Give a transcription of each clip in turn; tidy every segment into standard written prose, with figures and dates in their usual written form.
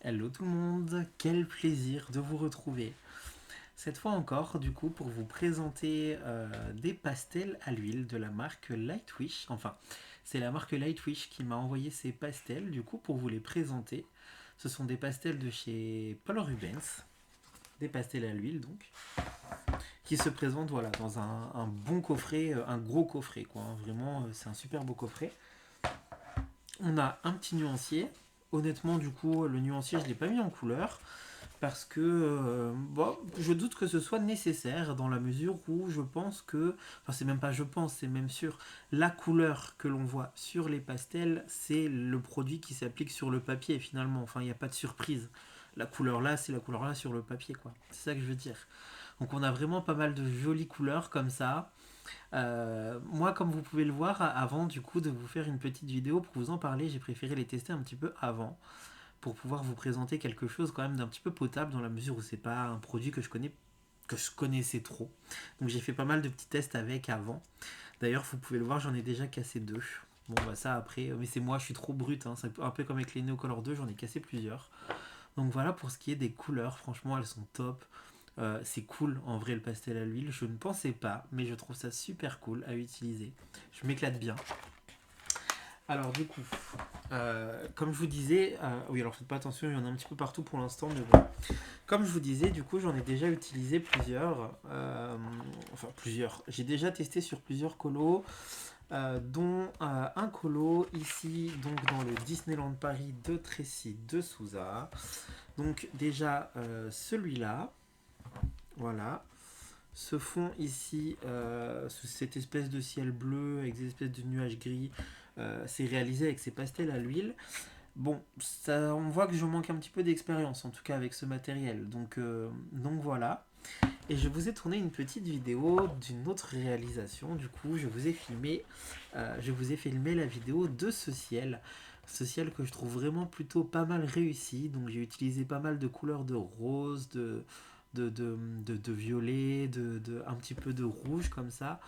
Hello tout le monde, quel plaisir de vous retrouver. Cette fois encore, du coup, pour vous présenter des pastels à l'huile de la marque Lightwish. Enfin, c'est la marque Lightwish qui m'a envoyé ces pastels, du coup, pour vous les présenter. Ce sont des pastels de chez Paul Rubens, des pastels à l'huile donc, qui se présentent voilà, dans un bon coffret, un gros coffret, quoi. Hein. Vraiment, c'est un super beau coffret. On a un petit nuancier. Honnêtement, du coup, le nuancier, je ne l'ai pas mis en couleur parce que bon, je doute que ce soit nécessaire dans la mesure où je pense que, enfin c'est même pas je pense, c'est même sûr, la couleur que l'on voit sur les pastels, c'est le produit qui s'applique sur le papier finalement, enfin il n'y a pas de surprise. La couleur là, c'est la couleur là sur le papier quoi. C'est ça que je veux dire. Donc on a vraiment pas mal de jolies couleurs comme ça. Moi, comme vous pouvez le voir, avant du coup de vous faire une petite vidéo pour vous en parler, j'ai préféré les tester un petit peu avant pour pouvoir vous présenter quelque chose quand même d'un petit peu potable dans la mesure où c'est pas un produit que je connaissais trop. Donc j'ai fait pas mal de petits tests avec avant. D'ailleurs, vous pouvez le voir, j'en ai déjà cassé deux. Bon bah ça après, mais c'est moi, je suis trop brut, hein. C'est un peu comme avec les Neocolor 2, j'en ai cassé plusieurs. Donc voilà pour ce qui est des couleurs, franchement elles sont top. C'est cool en vrai le pastel à l'huile, je ne pensais pas, mais je trouve ça super cool à utiliser. Je m'éclate bien. Alors du coup, comme je vous disais, oui alors faites pas attention, il y en a un petit peu partout pour l'instant, mais bon. Comme je vous disais, du coup j'en ai déjà utilisé plusieurs, enfin plusieurs. J'ai déjà testé sur plusieurs colos, dont un colo ici, donc dans le Disneyland Paris de Tracy de Souza. Donc déjà celui-là, voilà. Ce fond ici, sous cette espèce de ciel bleu avec des espèces de nuages gris, c'est réalisé avec ces pastels à l'huile. Bon, ça, on voit que je manque un petit peu d'expérience, en tout cas avec ce matériel. Donc voilà. Et je vous ai tourné une petite vidéo d'une autre réalisation. Du coup, je vous ai filmé la vidéo de ce ciel que je trouve vraiment plutôt pas mal réussi. Donc j'ai utilisé pas mal de couleurs de rose, de violet, un petit peu de rouge comme ça.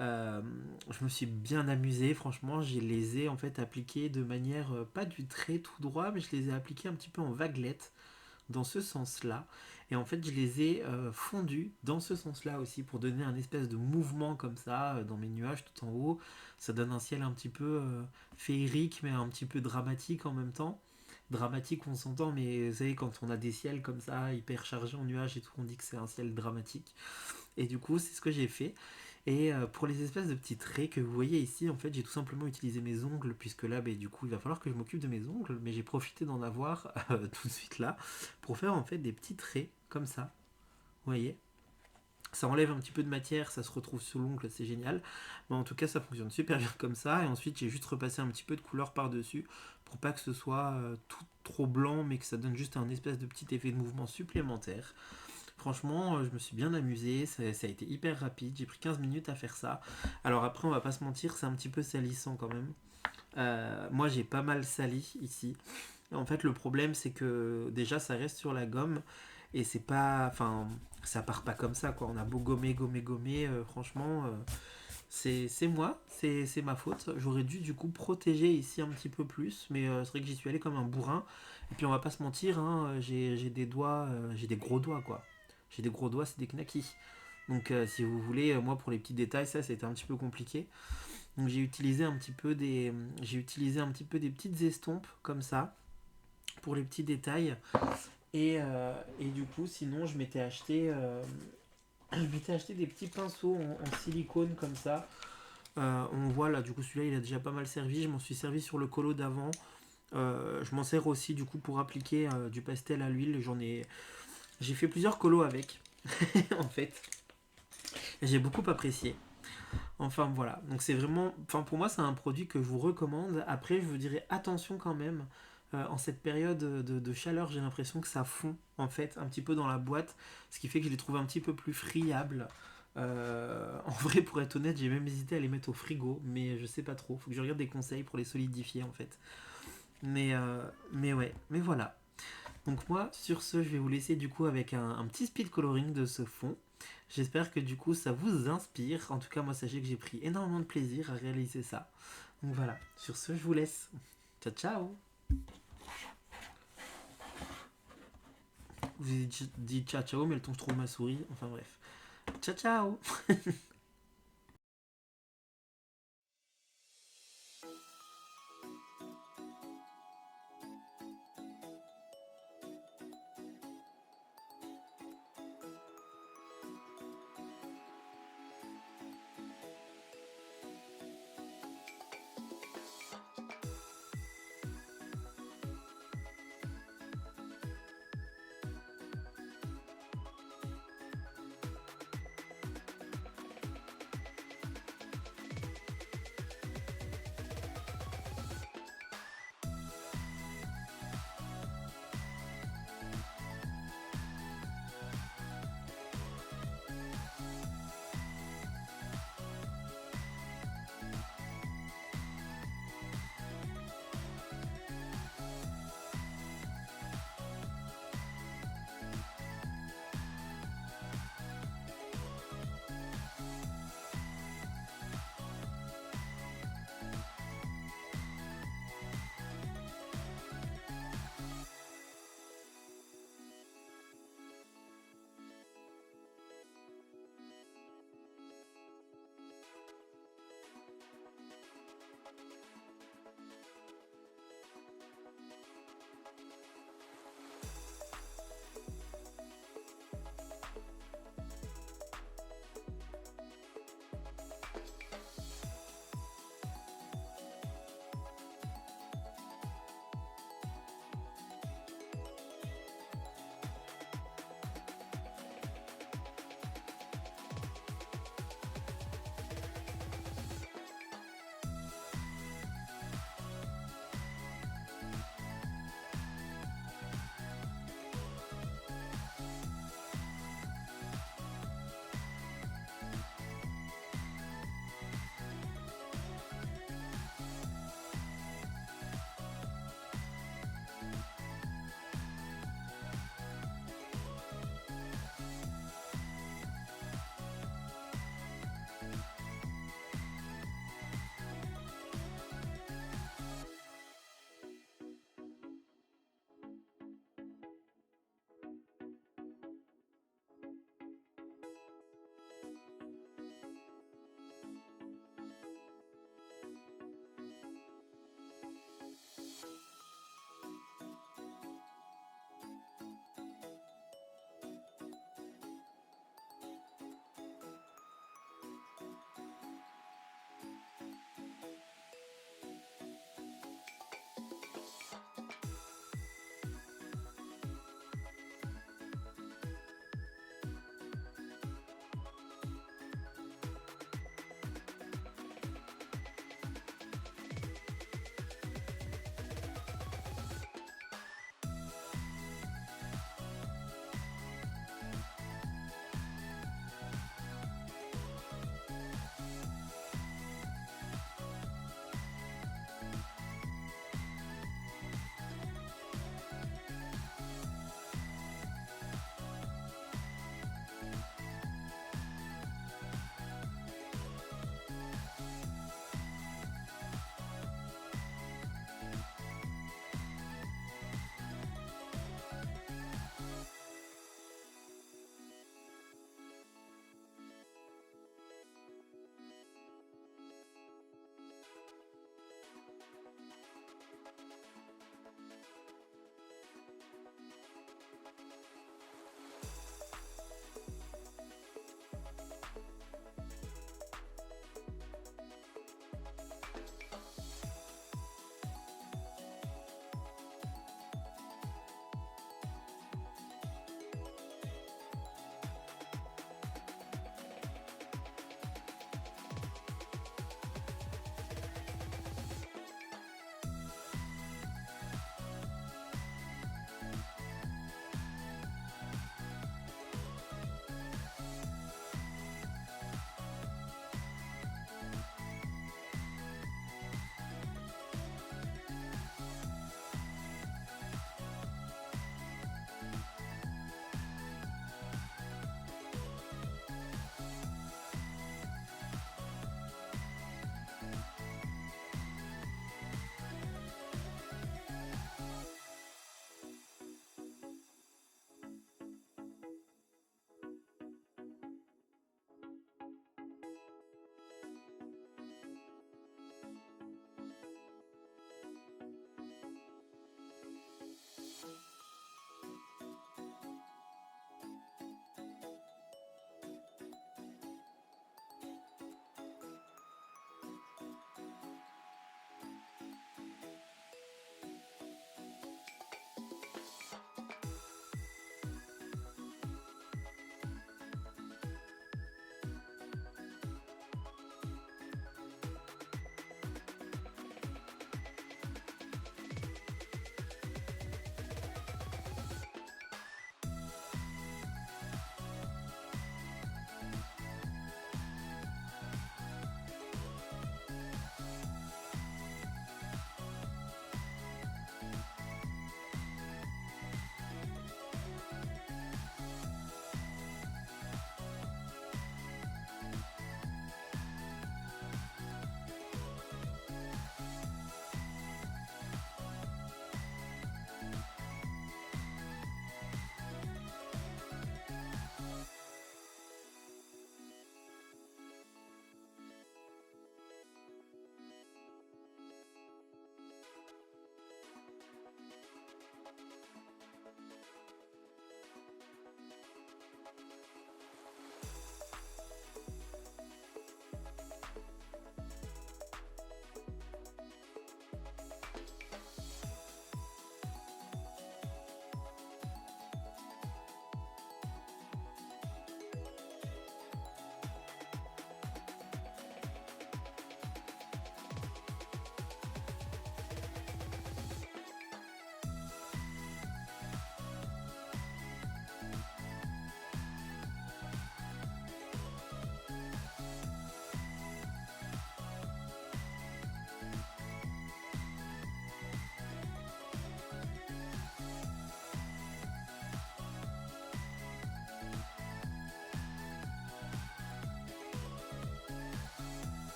Euh, je me suis bien amusé, franchement, je les ai en fait appliqués de manière pas du trait tout droit, mais je les ai appliqués un petit peu en vaguelette dans ce sens-là. Et en fait, je les ai fondus dans ce sens-là aussi pour donner un espèce de mouvement comme ça dans mes nuages tout en haut. Ça donne un ciel un petit peu féerique, mais un petit peu dramatique en même temps. Dramatique, on s'entend, mais vous savez, quand on a des ciels comme ça, hyper chargés en nuages et tout, on dit que c'est un ciel dramatique. Et du coup, c'est ce que j'ai fait. Et pour les espèces de petits traits que vous voyez ici, en fait, j'ai tout simplement utilisé mes ongles, puisque là, bah, du coup, il va falloir que je m'occupe de mes ongles, mais j'ai profité d'en avoir tout de suite là, pour faire en fait des petits traits comme ça. Vous voyez, ça enlève un petit peu de matière, ça se retrouve sous l'ongle, c'est génial. Mais en tout cas, ça fonctionne super bien comme ça. Et ensuite, j'ai juste repassé un petit peu de couleur par-dessus pour pas que ce soit tout trop blanc, mais que ça donne juste un espèce de petit effet de mouvement supplémentaire. Franchement, je me suis bien amusé, ça a été hyper rapide, j'ai pris 15 minutes à faire ça. Alors après, on va pas se mentir, c'est un petit peu salissant quand même. Moi, j'ai pas mal sali ici. En fait, le problème, c'est que déjà, ça reste sur la gomme et c'est pas. Enfin, ça part pas comme ça, quoi. On a beau gommer, gommer, gommer, franchement, c'est moi, c'est ma faute. J'aurais dû du coup protéger ici un petit peu plus, mais c'est vrai que j'y suis allé comme un bourrin. Et puis, on va pas se mentir, hein, j'ai des doigts, j'ai des gros doigts, quoi. J'ai des gros doigts, c'est des knackis. Donc, si vous voulez, moi, pour les petits détails, ça, c'était un petit peu compliqué. Donc, j'ai utilisé un petit peu des petites estompes comme ça pour les petits détails. Et du coup, sinon, je m'étais acheté des petits pinceaux en silicone comme ça. On voit là, du coup, celui-là, il a déjà pas mal servi. Je m'en suis servi sur le colo d'avant. Je m'en sers aussi, du coup, pour appliquer du pastel à l'huile. J'ai fait plusieurs colos avec, en fait. J'ai beaucoup apprécié. Enfin voilà, donc c'est vraiment, enfin pour moi c'est un produit que je vous recommande. Après je vous dirais attention quand même, en cette période de chaleur j'ai l'impression que ça fond en fait un petit peu dans la boîte, ce qui fait que je les trouve un petit peu plus friables. En vrai pour être honnête j'ai même hésité à les mettre au frigo, mais je sais pas trop, faut que je regarde des conseils pour les solidifier en fait. Mais ouais, mais voilà. Donc moi, sur ce, je vais vous laisser du coup avec un petit speed coloring de ce fond. J'espère que du coup ça vous inspire. En tout cas, moi sachez que j'ai pris énormément de plaisir à réaliser ça. Donc voilà, sur ce, je vous laisse. Ciao ciao. vous ai dit ciao ciao, mais le temps que je trouve ma souris. Enfin bref. Ciao ciao.